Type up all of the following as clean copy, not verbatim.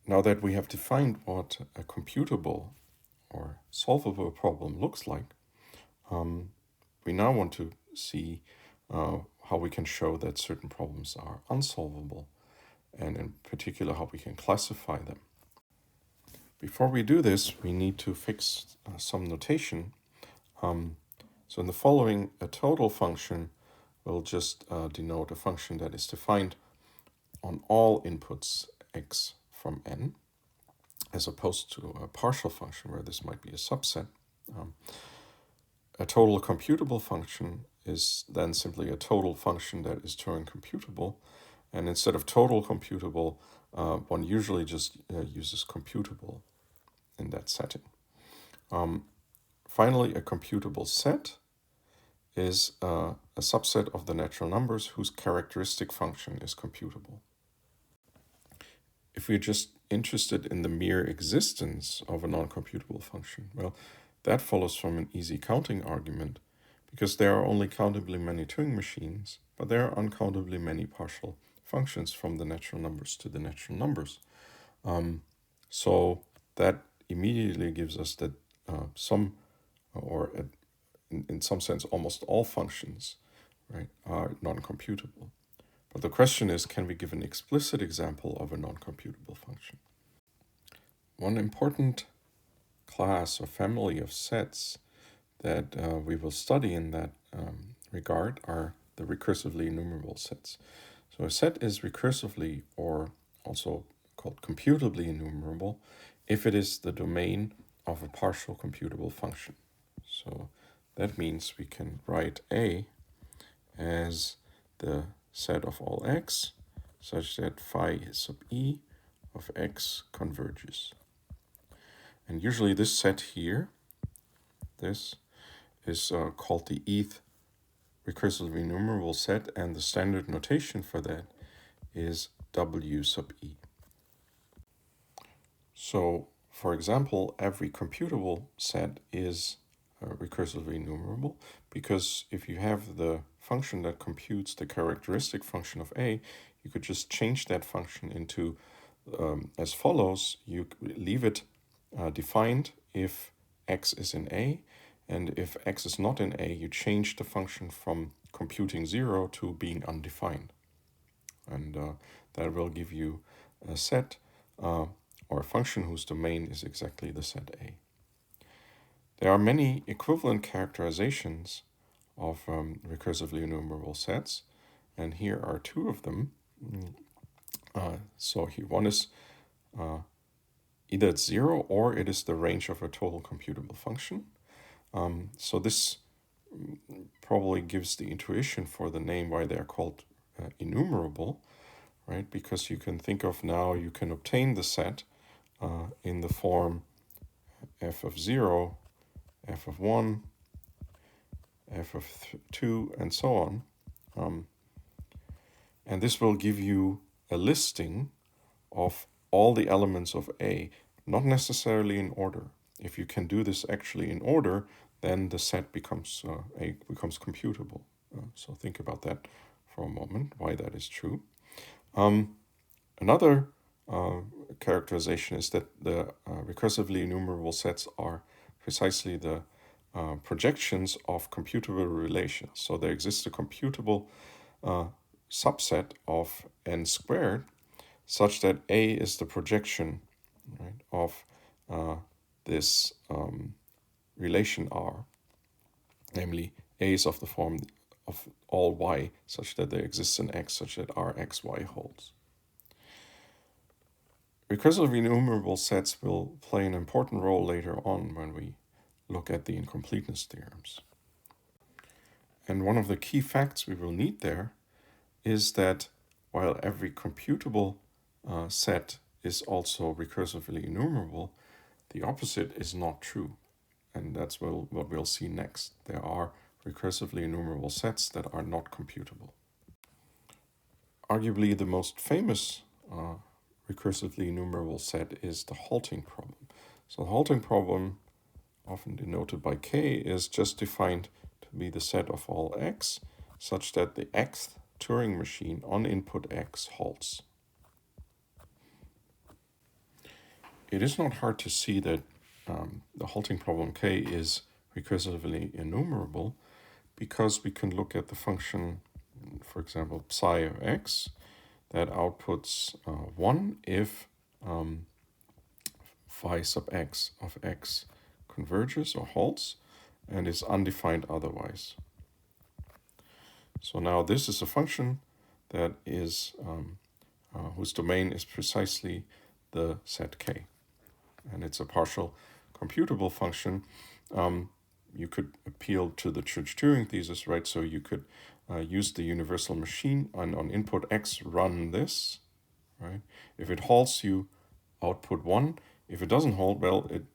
Now that we have defined what a computable or solvable problem looks like, we now want to see how we can show that certain problems are unsolvable, and in particular how we can classify them. Before we do this, we need to fix some notation. So in the following, a total function will just denote a function that is defined on all inputs x from n, as opposed to a partial function where this might be a subset. A total computable function is then simply a total function that is Turing computable. And instead of total computable, one usually just uses computable in that setting. Finally, a computable set is a subset of the natural numbers whose characteristic function is computable. If we're just interested in the mere existence of a non-computable function, well, that follows from an easy counting argument, because there are only countably many Turing machines, but there are uncountably many partial functions from the natural numbers to the natural numbers. So that immediately gives us that some, or in some sense, almost all functions, right, are non-computable. But the question is, can we give an explicit example of a non-computable function? One important class or family of sets that we will study in that regard are the recursively enumerable sets. So a set is recursively, or also called computably enumerable, if it is the domain of a partial computable function. So that means we can write A as the set of all x, such that phi sub e of x converges. And usually this set here, this is called the eth recursively enumerable set, and the standard notation for that is w sub e. So, for example, every computable set is recursively enumerable, because if you have the function that computes the characteristic function of a, you could just change that function into as follows. You leave it defined if x is in a, and if x is not in a, you change the function from computing 0 to being undefined. And that will give you a set or a function whose domain is exactly the set A. There are many equivalent characterizations of recursively enumerable sets, and here are two of them. So here one is either it's 0 or it is the range of a total computable function. So this probably gives the intuition for the name why they're called enumerable, right? Because you can think of now, you can obtain the set in the form f of 0, f of 1, f of 2, and so on. And this will give you a listing of all the elements of A, not necessarily in order. If you can do this actually in order, then the set becomes computable. So think about that for a moment, why that is true. Another characterization is that the recursively enumerable sets are precisely the projections of computable relations. So there exists a computable subset of n squared, such that A is the projection, right, of this relation R. Namely, A is of the form of all y, such that there exists an x such that Rxy holds. Recursively enumerable sets will play an important role later on when we look at the incompleteness theorems. And one of the key facts we will need there is that while every computable set is also recursively enumerable, the opposite is not true. And that's what we'll see next. There are recursively enumerable sets that are not computable. Arguably the most famous recursively enumerable set is the halting problem. So the halting problem, often denoted by K, is just defined to be the set of all x, such that the xth Turing machine on input x halts. it is not hard to see that the halting problem k is recursively enumerable, because we can look at the function, for example, psi of x, that outputs 1 if phi sub x of x converges or halts and is undefined otherwise. So now this is a function that is whose domain is precisely the set k, and it's a partial computable function. You could appeal to the Church-Turing thesis, right? So you could use the universal machine and on input x run this, right? If it halts, you output 1. If it doesn't halt, well, it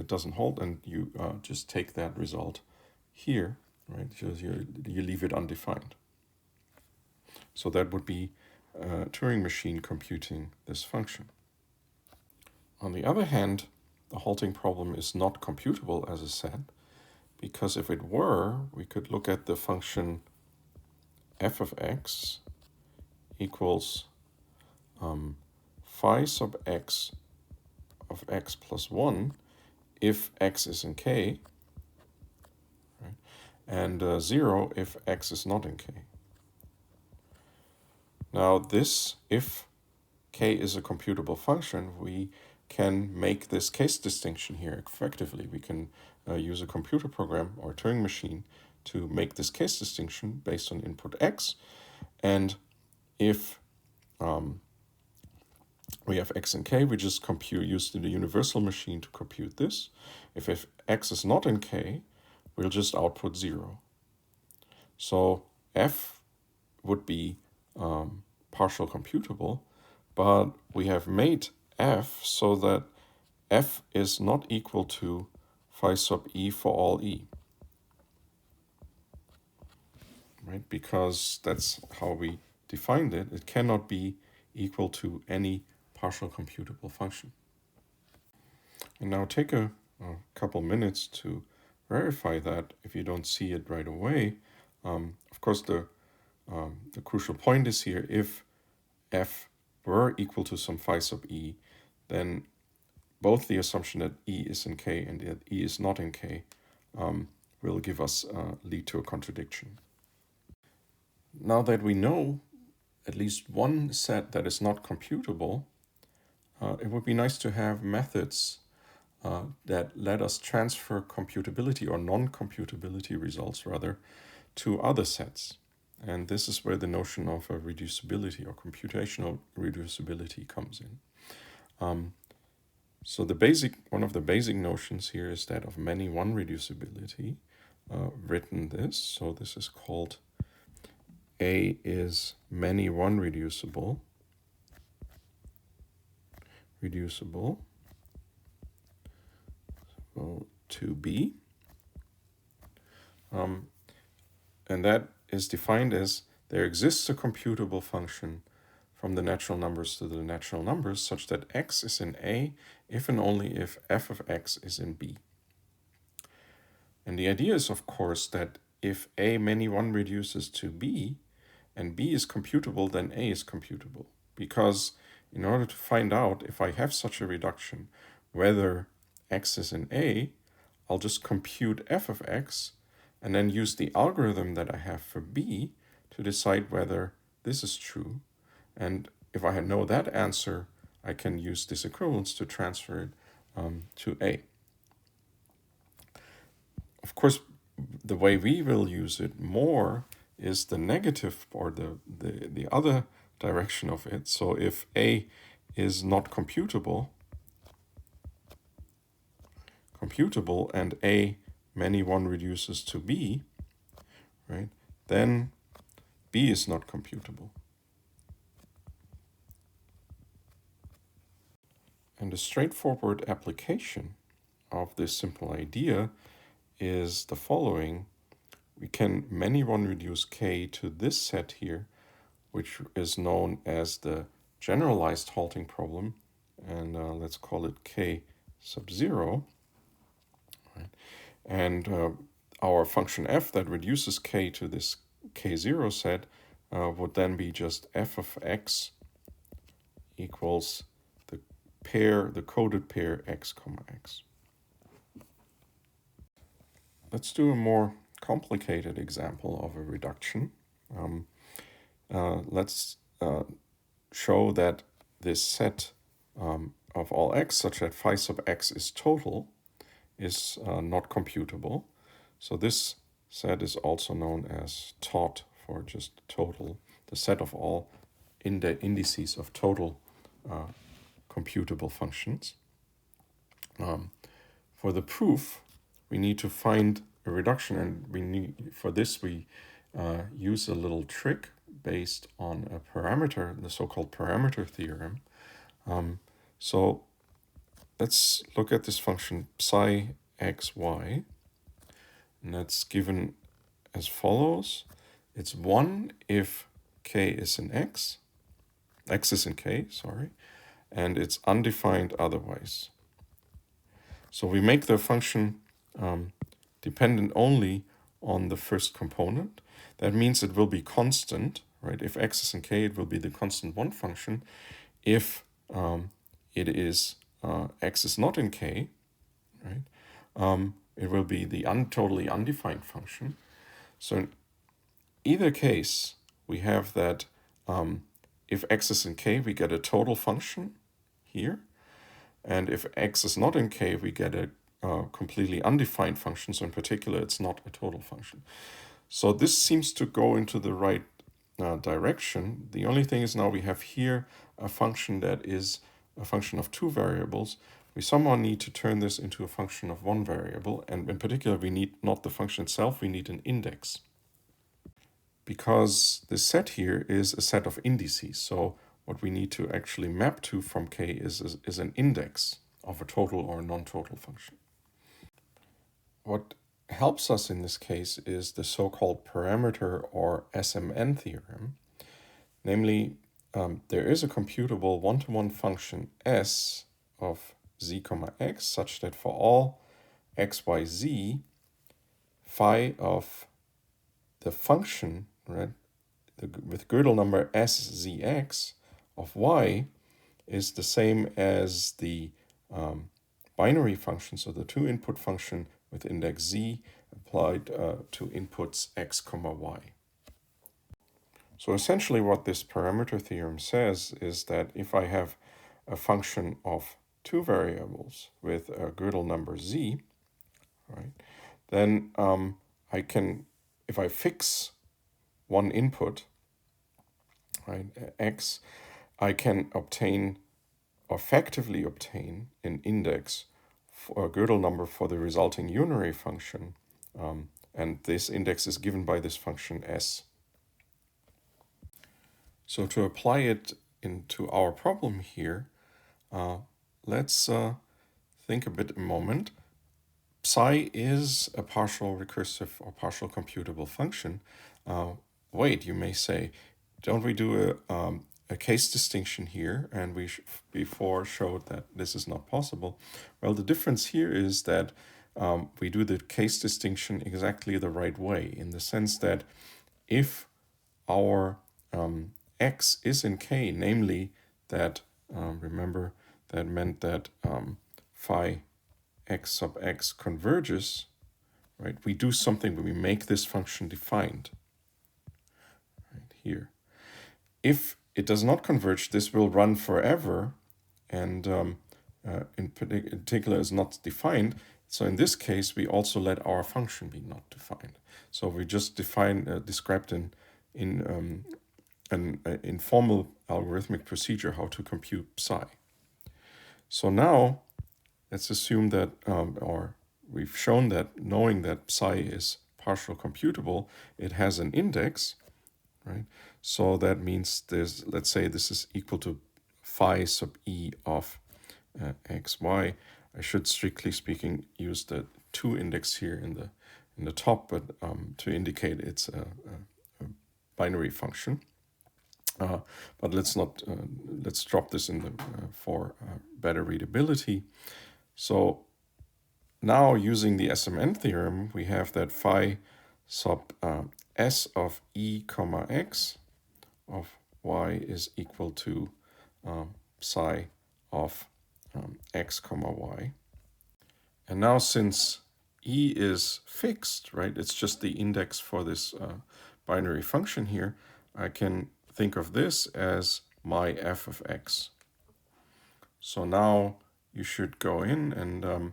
doesn't halt, and you just take that result here, right? So you leave it undefined. So that would be a Turing machine computing this function. On the other hand, the halting problem is not computable as a set, because if it were, we could look at the function f of x equals phi sub x of x plus 1 if x is in k, right? And 0 if x is not in k. Now this, if k is a computable function, we can make this case distinction here effectively. We can use a computer program or a Turing machine to make this case distinction based on input x. And if we have x and k, we just use the universal machine to compute this. If x is not in k, we'll just output 0. So f would be partial computable, but we have made f so that f is not equal to phi sub e for all e, right? Because that's how we defined it. It cannot be equal to any partial computable function. And now take a couple minutes to verify that if you don't see it right away. Of course, the crucial point is here, if f were equal to some phi sub e, then both the assumption that e is in k and that e is not in k will give us lead to a contradiction. Now that we know at least one set that is not computable, it would be nice to have methods that let us transfer computability or non-computability results rather to other sets. And this is where the notion of a reducibility or computational reducibility comes in. So one of the basic notions here is that of many one reducibility, written this. So this is called A is many one reducible to B. And that is defined as there exists a computable function from the natural numbers to the natural numbers such that x is in A if and only if f of x is in B. And the idea is, of course, that if A many one reduces to B and B is computable, then A is computable. Because in order to find out if I have such a reduction, whether x is in A, I'll just compute f of x and then use the algorithm that I have for B to decide whether this is true. And if I know that answer, I can use this equivalence to transfer it to A. Of course, the way we will use it more is the negative or the other direction of it. So if A is not computable and A many one reduces to B, right, then B is not computable. And a straightforward application of this simple idea is the following. We can many one reduce K to this set here, which is known as the generalized halting problem, and let's call it K sub 0. Right? And our function f that reduces K to this K0 set would then be just f of x equals the pair, the coded pair x comma x. Let's do a more complicated example of a reduction. Let's show that this set of all x, such that phi sub x is total, is not computable. So this set is also known as tot, for just total, the set of all indices of total computable functions. For the proof, we need to find a reduction, and for this we use a little trick based on a parameter, the so-called parameter theorem. So let's look at this function psi xy, and that's given as follows. It's 1 if k is in x is in k, sorry, and it's undefined otherwise. So we make the function dependent only on the first component. That means it will be constant, right? If x is in k, it will be the constant 1 function. If it is x is not in k, right, it will be the totally undefined function. So in either case, we have that if x is in k, we get a total function here. And if x is not in k, we get a completely undefined function. So in particular, it's not a total function. So this seems to go into the right direction. The only thing is now we have here a function that is a function of 2 variables. We somehow need to turn this into a function of 1 variable. And in particular, we need not the function itself, we need an index. Because the set here is a set of indices. So what we need to actually map to from k is an index of a total or non-total function. What helps us in this case is the so-called parameter or SMN theorem. Namely, there is a computable one-to-one function s of z comma x such that for all x, y, z, phi of the function, right, with Gödel number szx of y is the same as the binary function, so the 2-input function with index z applied to inputs x comma y. So essentially what this parameter theorem says is that if I have a function of 2 variables with a Gödel number z, right, then I can, if I fix one input, right, x, I can obtain, effectively obtain, an index for a Gödel number for the resulting unary function, and this index is given by this function s. So to apply it into our problem here, let's think a moment. Psi is a partial recursive or partial computable function. Wait, you may say, don't we do a case distinction here? And we before showed that this is not possible. Well, the difference here is that we do the case distinction exactly the right way, in the sense that if our x is in k, namely that, remember, that meant that phi x sub x converges, right? We do something when we make this function defined, right here. If it does not converge, this will run forever, and in particular is not defined. So in this case, we also let our function be not defined. So we just described in an informal algorithmic procedure how to compute psi. So now let's assume that, or we've shown that knowing that psi is partial computable, it has an index, right? So that means let's say this is equal to phi sub e of xy. I should, strictly speaking, use the 2 index here in the top, but to indicate it's a binary function. But let's drop this in for better readability. So now, using the SMN theorem, we have that phi sub s of e comma x of y is equal to psi of x comma y. And now since e is fixed, right, it's just the index for this binary function here, I can think of this as my f of x. So now you should go in and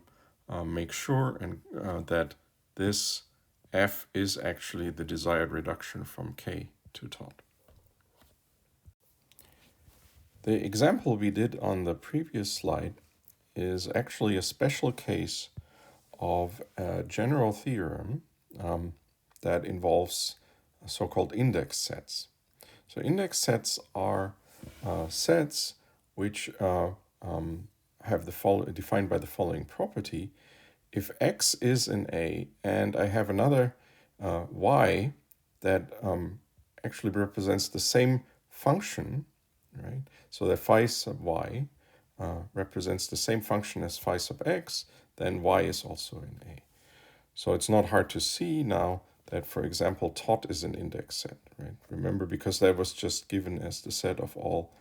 make sure that this f is actually the desired reduction from k to tot. The example we did on the previous slide is actually a special case of a general theorem that involves so-called index sets. So index sets are sets which have defined by the following property. If x is an A and I have another y that actually represents the same function, right? So that phi sub y represents the same function as phi sub x, then y is also in A. So it's not hard to see now that, for example, tot is an index set, right? Remember, because that was just given as the set of all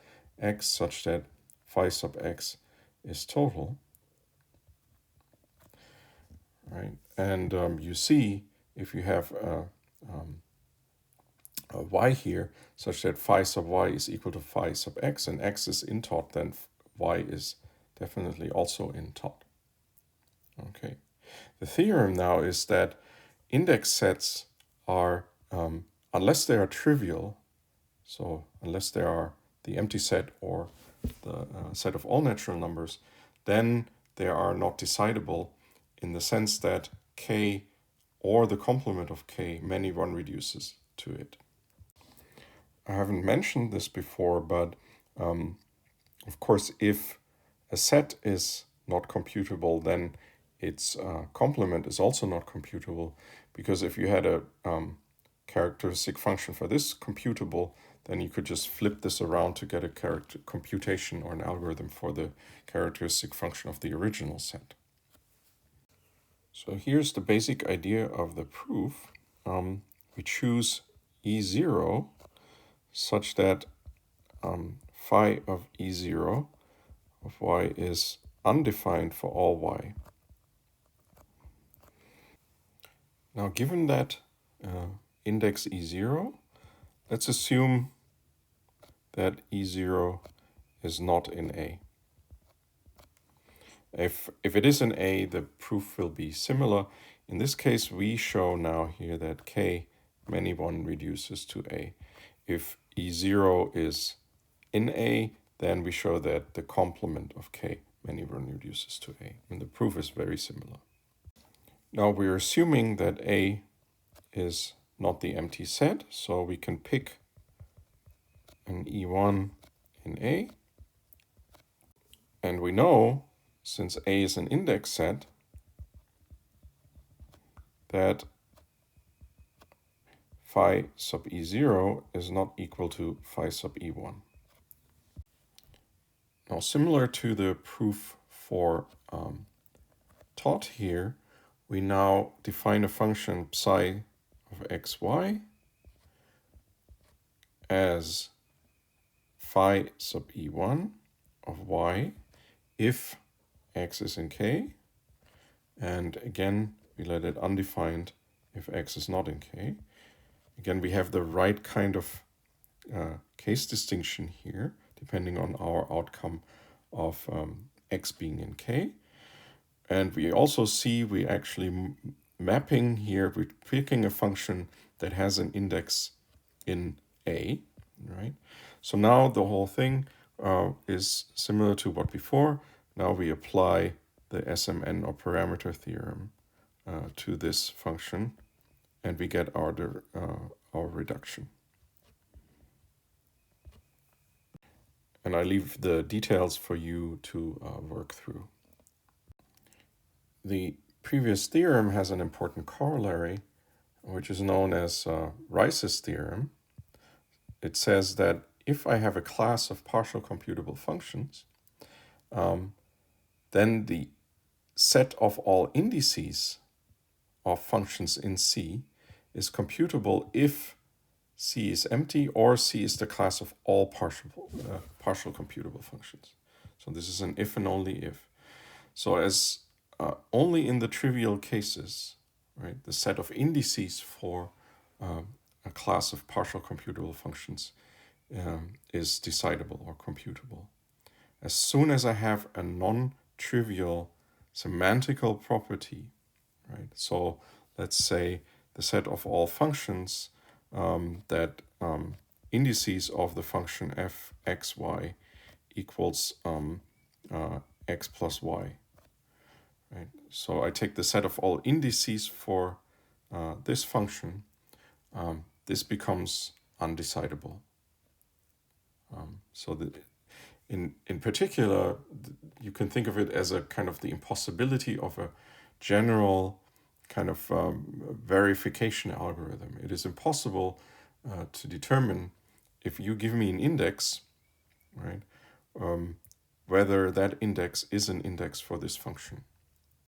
x such that phi sub x is total, right? And you see, if you have a y here such that phi sub y is equal to phi sub x and x is in tot, then y is definitely also in tot. Okay. The theorem now is that index sets are, unless they are trivial, so unless they are the empty set or the set of all natural numbers, then they are not decidable in the sense that k or the complement of k, many one reduces to it. I haven't mentioned this before, but of course, if a set is not computable, then its complement is also not computable, because if you had a characteristic function for this computable, then you could just flip this around to get a computation or an algorithm for the characteristic function of the original set. So here's the basic idea of the proof. We choose E0 such that phi of E0 of y is undefined for all y. Now, given that index E0, let's assume that E0 is not in A. If it is in A, the proof will be similar. In this case, we show now here that k, many one reduces to A. If E0 is in A, then we show that the complement of k, many one reduces to A. And the proof is very similar. Now we're assuming that A is not the empty set, so we can pick an E1 in A. And we know, since A is an index set, that phi sub E0 is not equal to phi sub E1. Now, similar to the proof for tot here, we now define a function psi of xy as phi sub E1 of y if x is in k, and again we let it undefined if x is not in k. Again, we have the right kind of case distinction here, depending on our outcome of x being in k. And we also see we actually mapping here, we're picking a function that has an index in A, right? So now the whole thing is similar to what before. Now we apply the SMN or parameter theorem to this function, and we get our reduction. And I leave the details for you to work through. The previous theorem has an important corollary, which is known as Rice's theorem. It says that if I have a class of partial computable functions, then the set of all indices of functions in C is computable if C is empty or C is the class of all partial computable functions. So this is an if and only if. So as only in the trivial cases, right, the set of indices for a class of partial computable functions is decidable or computable. As soon as I have a non-trivial semantical property, right? So let's say the set of all functions that indices of the function f x y equals x plus y, right? So I take the set of all indices for this function. This becomes undecidable. So in particular, you can think of it as a kind of the impossibility of a general kind of verification algorithm. It is impossible to determine if you give me an index, right, whether that index is an index for this function.